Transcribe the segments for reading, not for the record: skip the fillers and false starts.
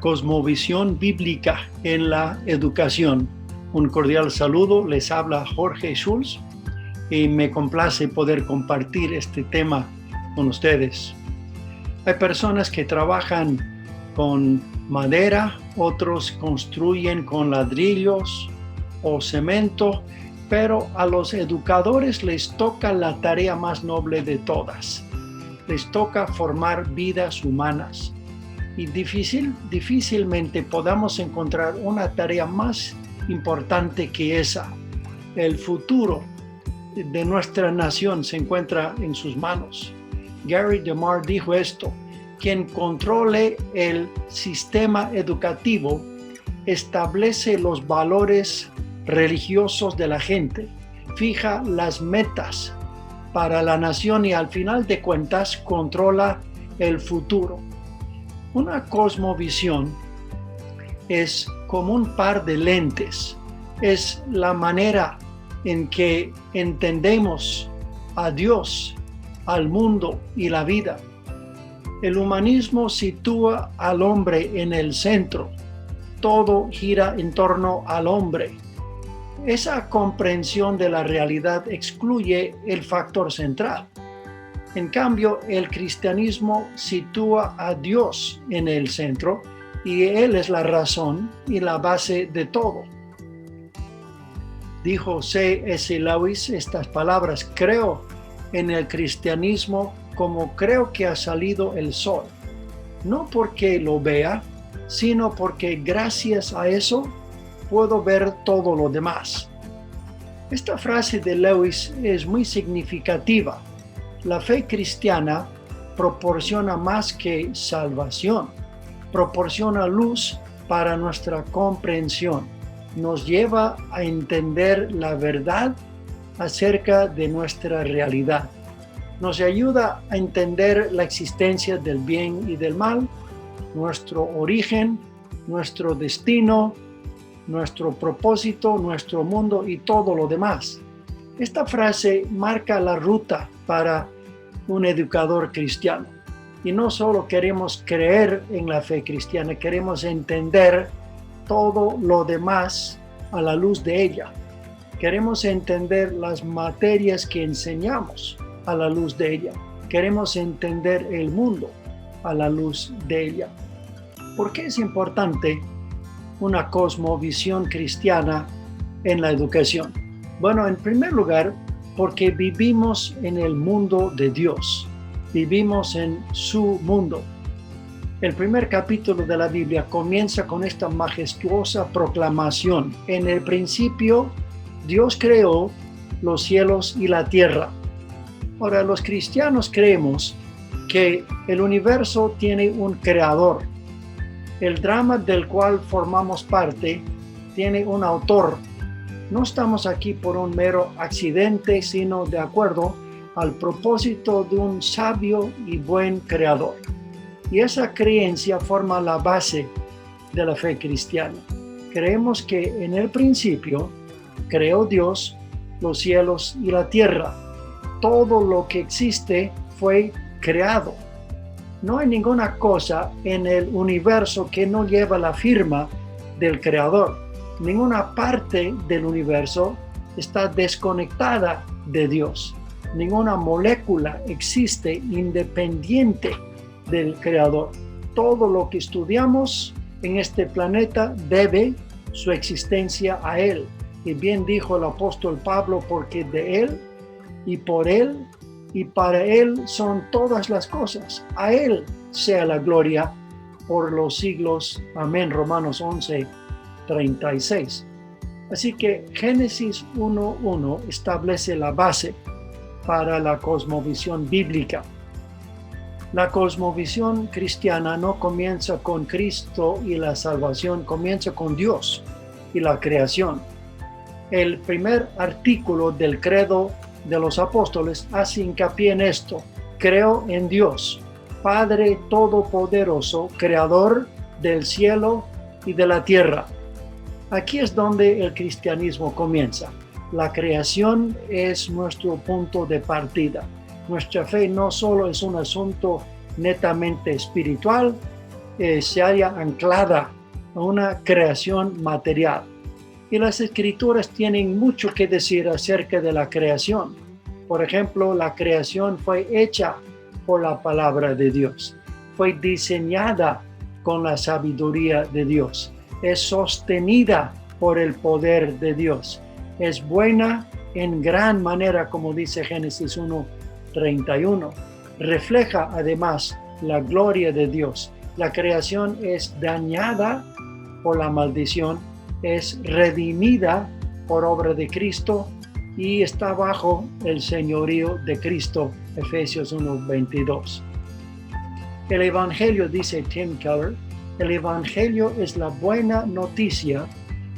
cosmovisión bíblica en la educación. Un cordial saludo, les habla Jorge Schulz y me complace poder compartir este tema con ustedes. Hay personas que trabajan con madera, otros construyen con ladrillos o cemento, pero a los educadores les toca la tarea más noble de todas. Les toca formar vidas humanas. Y difícilmente podamos encontrar una tarea más importante que esa. El futuro de nuestra nación se encuentra en sus manos. Gary DeMar dijo esto: quien controle el sistema educativo establece los valores religiosos de la gente, fija las metas para la nación y al final de cuentas controla el futuro. Una cosmovisión es como un par de lentes, es la manera en que entendemos a Dios, al mundo y la vida. El humanismo sitúa al hombre en el centro, todo gira en torno al hombre. Esa comprensión de la realidad excluye el factor central. En cambio, el cristianismo sitúa a Dios en el centro y Él es la razón y la base de todo. Dijo C.S. Lewis estas palabras: creo en el cristianismo como creo que ha salido el sol, no porque lo vea, sino porque gracias a eso puedo ver todo lo demás. Esta frase de Lewis es muy significativa. La fe cristiana proporciona más que salvación, proporciona luz para nuestra comprensión, nos lleva a entender la verdad acerca de nuestra realidad, nos ayuda a entender la existencia del bien y del mal, nuestro origen, nuestro destino, nuestro propósito, nuestro mundo y todo lo demás. Esta frase marca la ruta para un educador cristiano. Y no solo queremos creer en la fe cristiana, queremos entender todo lo demás a la luz de ella. Queremos entender las materias que enseñamos a la luz de ella. Queremos entender el mundo a la luz de ella. ¿Por qué es importante una cosmovisión cristiana en la educación? Bueno, en primer lugar, porque vivimos en el mundo de Dios. Vivimos en su mundo. El primer capítulo de la Biblia comienza con esta majestuosa proclamación: en el principio, Dios creó los cielos y la tierra. Ahora, los cristianos creemos que el universo tiene un creador. El drama del cual formamos parte tiene un autor. No estamos aquí por un mero accidente, sino de acuerdo al propósito de un sabio y buen creador. Y esa creencia forma la base de la fe cristiana. Creemos que en el principio creó Dios los cielos y la tierra. Todo lo que existe fue creado. No hay ninguna cosa en el universo que no lleva la firma del creador. Ninguna parte del universo está desconectada de Dios. Ninguna molécula existe independiente del creador. Todo lo que estudiamos en este planeta debe su existencia a Él. Y bien dijo el apóstol Pablo: porque de Él y por Él y para Él son todas las cosas. A Él sea la gloria por los siglos. Amén. Romanos 11:36. Así que Génesis 1:1 establece la base para la cosmovisión bíblica. La cosmovisión cristiana no comienza con Cristo y la salvación, comienza con Dios y la creación. El primer artículo del credo de los apóstoles hace hincapié en esto: creo en Dios, Padre Todopoderoso, Creador del cielo y de la tierra. Aquí es donde el cristianismo comienza. La creación es nuestro punto de partida. Nuestra fe no solo es un asunto netamente espiritual, se halla anclada a una creación material. Y las Escrituras tienen mucho que decir acerca de la creación. Por ejemplo, la creación fue hecha por la palabra de Dios. Fue diseñada con la sabiduría de Dios. Es sostenida por el poder de Dios. Es buena en gran manera, como dice Génesis 1:31. Refleja además la gloria de Dios. La creación es dañada por la maldición, es redimida por obra de Cristo y está bajo el señorío de Cristo, Efesios 1:22. El Evangelio, dice Tim Keller, el Evangelio es la buena noticia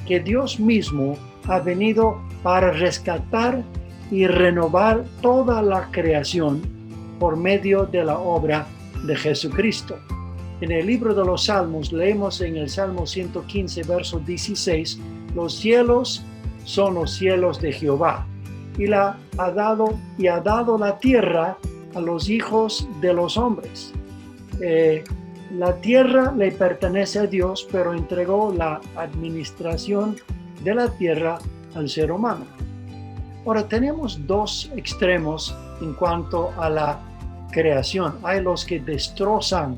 que Dios mismo ha venido para rescatar y renovar toda la creación por medio de la obra de Jesucristo. En el libro de los Salmos leemos en el Salmo 115, verso 16, los cielos son los cielos de Jehová y ha dado la tierra a los hijos de los hombres. La tierra le pertenece a Dios, pero entregó la administración de la tierra al ser humano. Ahora tenemos dos extremos en cuanto a la creación. Hay los que destrozan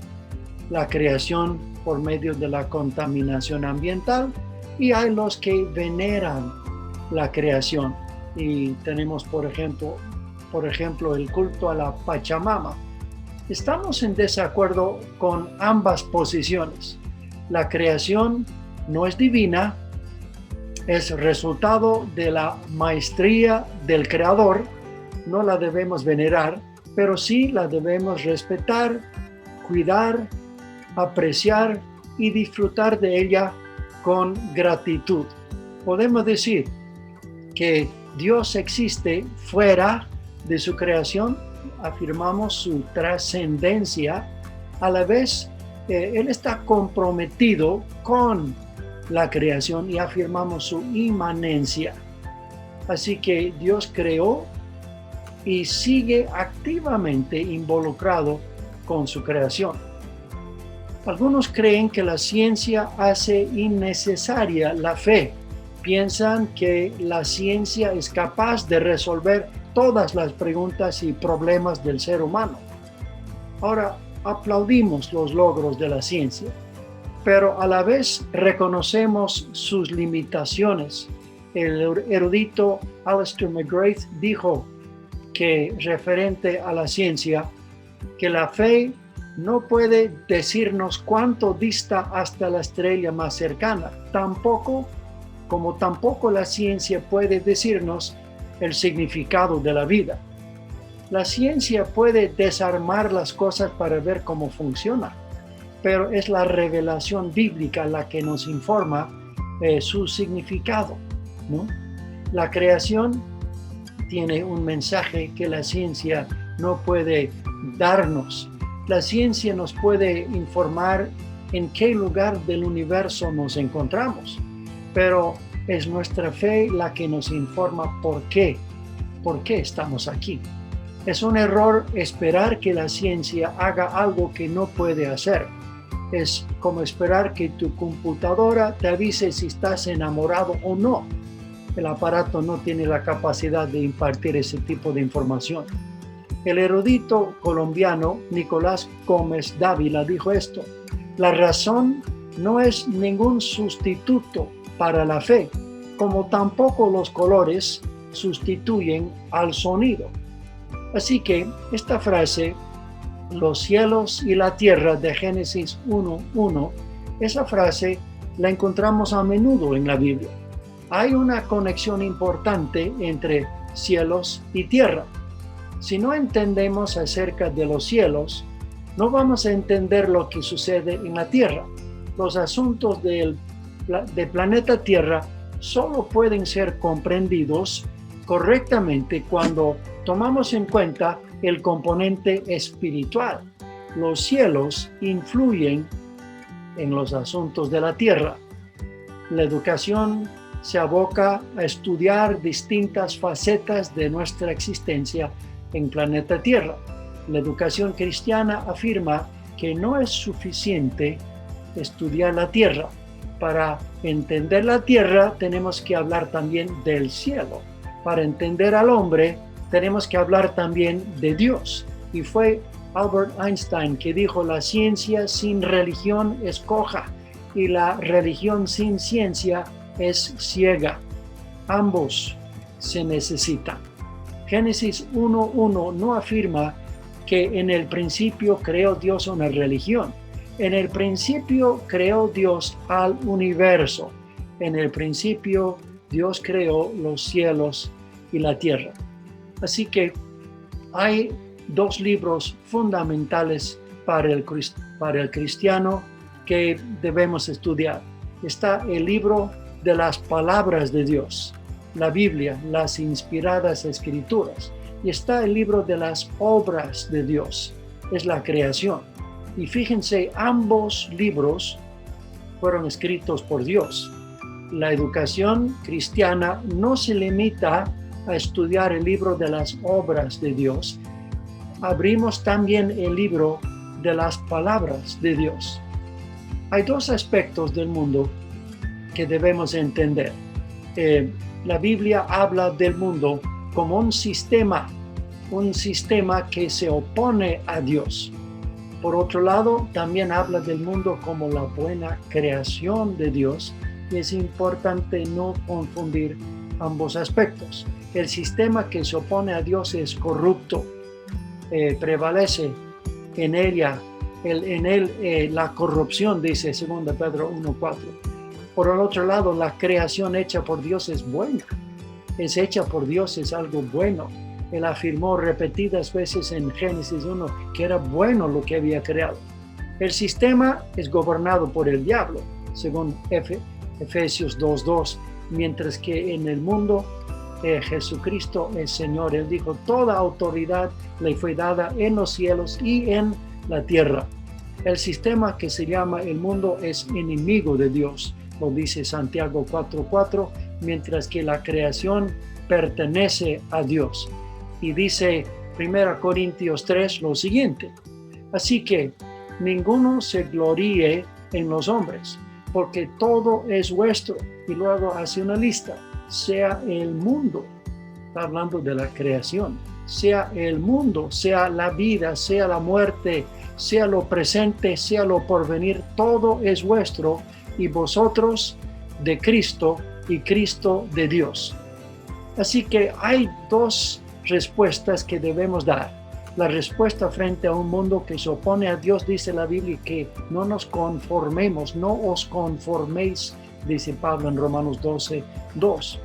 la creación por medio de la contaminación ambiental y hay los que veneran la creación. Y tenemos, por ejemplo, el culto a la Pachamama. Estamos en desacuerdo con ambas posiciones. La creación no es divina, es resultado de la maestría del Creador. No la debemos venerar, pero sí la debemos respetar, cuidar, apreciar y disfrutar de ella con gratitud. Podemos decir que Dios existe fuera de su creación, afirmamos su trascendencia, a la vez Él está comprometido con la creación y afirmamos su inmanencia. Así que Dios creó y sigue activamente involucrado con su creación. Algunos creen que la ciencia hace innecesaria la fe. Piensan que la ciencia es capaz de resolver todas las preguntas y problemas del ser humano. Ahora, aplaudimos los logros de la ciencia, pero a la vez reconocemos sus limitaciones. El erudito Alistair McGrath dijo que, referente a la ciencia, que la fe no puede decirnos cuánto dista hasta la estrella más cercana, tampoco la ciencia puede decirnos el significado de la vida. La ciencia puede desarmar las cosas para ver cómo funciona, pero es la revelación bíblica la que nos informa su significado, ¿no? La creación tiene un mensaje que la ciencia no puede darnos. La ciencia nos puede informar en qué lugar del universo nos encontramos, pero es nuestra fe la que nos informa por qué estamos aquí. Es un error esperar que la ciencia haga algo que no puede hacer. Es como esperar que tu computadora te avise si estás enamorado o no. El aparato no tiene la capacidad de impartir ese tipo de información. El erudito colombiano Nicolás Gómez Dávila dijo esto: la razón no es ningún sustituto para la fe, como tampoco los colores sustituyen al sonido. Así que esta frase, los cielos y la tierra de Génesis 1:1, esa frase la encontramos a menudo en la Biblia. Hay una conexión importante entre cielos y tierra. Si no entendemos acerca de los cielos, no vamos a entender lo que sucede en la tierra. Los asuntos del planeta Tierra solo pueden ser comprendidos correctamente cuando tomamos en cuenta el componente espiritual. Los cielos influyen en los asuntos de la tierra. La educación se aboca a estudiar distintas facetas de nuestra existencia en planeta Tierra. La educación cristiana afirma que no es suficiente estudiar la tierra. Para entender la tierra tenemos que hablar también del cielo. Para entender al hombre tenemos que hablar también de Dios. Y fue Albert Einstein que dijo: la ciencia sin religión es coja y la religión sin ciencia es ciega. Ambos se necesitan. Génesis 1:1 no afirma que en el principio creó Dios una religión. En el principio creó Dios al universo. En el principio Dios creó los cielos y la tierra. Así que hay dos libros fundamentales para el cristiano que debemos estudiar. Está el libro de las palabras de Dios, la Biblia, las inspiradas escrituras. Y está el libro de las obras de Dios, es la creación. Y fíjense, ambos libros fueron escritos por Dios. La educación cristiana no se limita a estudiar el libro de las obras de Dios. Abrimos también el libro de las palabras de Dios. Hay dos aspectos del mundo que debemos entender. La Biblia habla del mundo como un sistema que se opone a Dios. Por otro lado, también habla del mundo como la buena creación de Dios, y es importante no confundir ambos aspectos. El sistema que se opone a Dios es corrupto, prevalece en él la corrupción, dice 2 Pedro 1:4. Por el otro lado, la creación hecha por Dios es buena. Es hecha por Dios, es algo bueno. Él afirmó repetidas veces en Génesis 1 que era bueno lo que había creado. El sistema es gobernado por el diablo, según Efesios 2:2, mientras que en el mundo Jesucristo es Señor. Él dijo: toda autoridad le fue dada en los cielos y en la tierra. El sistema que se llama el mundo es enemigo de Dios, lo dice Santiago 4:4, mientras que la creación pertenece a Dios. Y dice 1 Corintios 3 lo siguiente: así que ninguno se gloríe en los hombres, porque todo es vuestro. Y luego hace una lista: sea el mundo, está hablando de la creación, sea el mundo, sea la vida, sea la muerte, sea lo presente, sea lo porvenir, todo es vuestro, y vosotros de Cristo y Cristo de Dios. Así que hay dos respuestas que debemos dar. La respuesta frente a un mundo que se opone a Dios, dice la Biblia, que no nos conformemos, no os conforméis, dice Pablo en Romanos 12:2.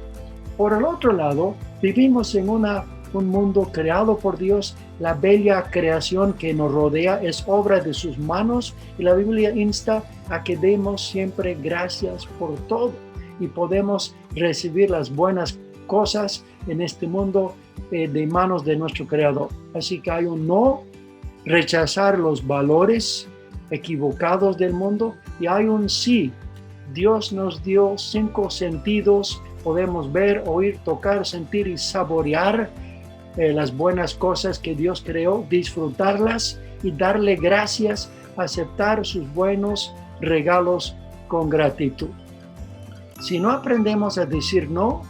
Por el otro lado, vivimos en un mundo creado por Dios. La bella creación que nos rodea es obra de sus manos, y la Biblia insta a que demos siempre gracias por todo, y podemos recibir las buenas cosas en este mundo de manos de nuestro Creador. Así que hay un no, rechazar los valores equivocados del mundo, y hay un sí. Dios nos dio 5 sentidos, podemos ver, oír, tocar, sentir y saborear las buenas cosas que Dios creó, disfrutarlas y darle gracias, aceptar sus buenos regalos con gratitud. Si no aprendemos a decir no,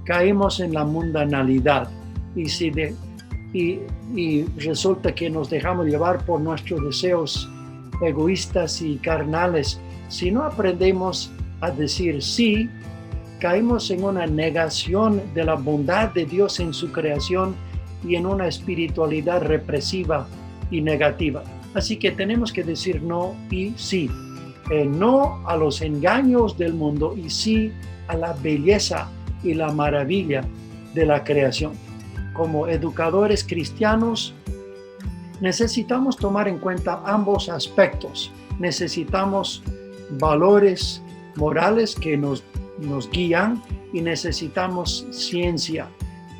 caemos en la mundanalidad, y resulta que nos dejamos llevar por nuestros deseos egoístas y carnales. Si no aprendemos a decir sí, caemos en una negación de la bondad de Dios en su creación y en una espiritualidad represiva y negativa. Así que tenemos que decir no y sí. No a los engaños del mundo y sí a la belleza y la maravilla de la creación. Como educadores cristianos, necesitamos tomar en cuenta ambos aspectos. Necesitamos valores morales que nos guían, y necesitamos ciencia.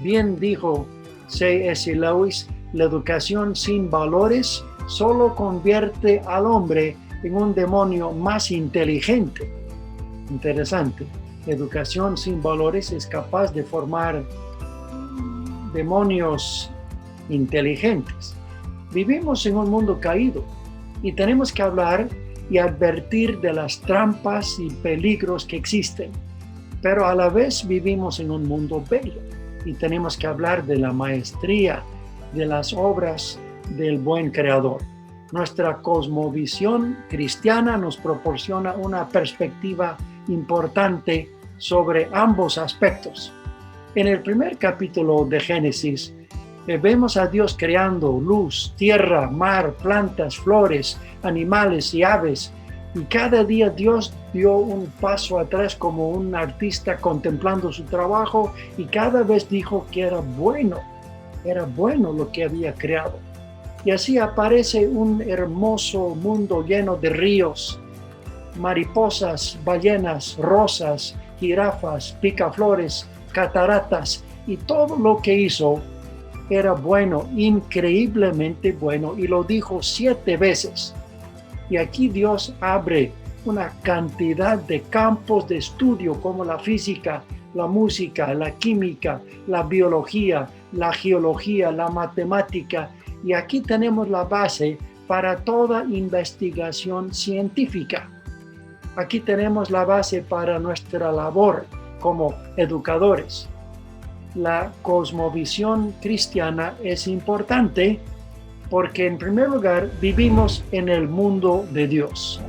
Bien dijo C.S. Lewis: la educación sin valores solo convierte al hombre en un demonio más inteligente. Interesante. Educación sin valores es capaz de formar demonios inteligentes. Vivimos en un mundo caído, y tenemos que hablar y advertir de las trampas y peligros que existen. Pero a la vez vivimos en un mundo bello y tenemos que hablar de la maestría, de las obras del buen Creador. Nuestra cosmovisión cristiana nos proporciona una perspectiva importante sobre ambos aspectos. En el primer capítulo de Génesis, vemos a Dios creando luz, tierra, mar, plantas, flores, animales y aves. Y cada día Dios dio un paso atrás como un artista contemplando su trabajo y cada vez dijo que era bueno lo que había creado. Y así aparece un hermoso mundo lleno de ríos, mariposas, ballenas, rosas, jirafas, picaflores, cataratas, y todo lo que hizo era bueno, increíblemente bueno, y lo dijo 7 veces. Y aquí Dios abre una cantidad de campos de estudio como la física, la música, la química, la biología, la geología, la matemática. Y aquí tenemos la base para toda investigación científica. Aquí tenemos la base para nuestra labor como educadores. La cosmovisión cristiana es importante porque en primer lugar vivimos en el mundo de Dios.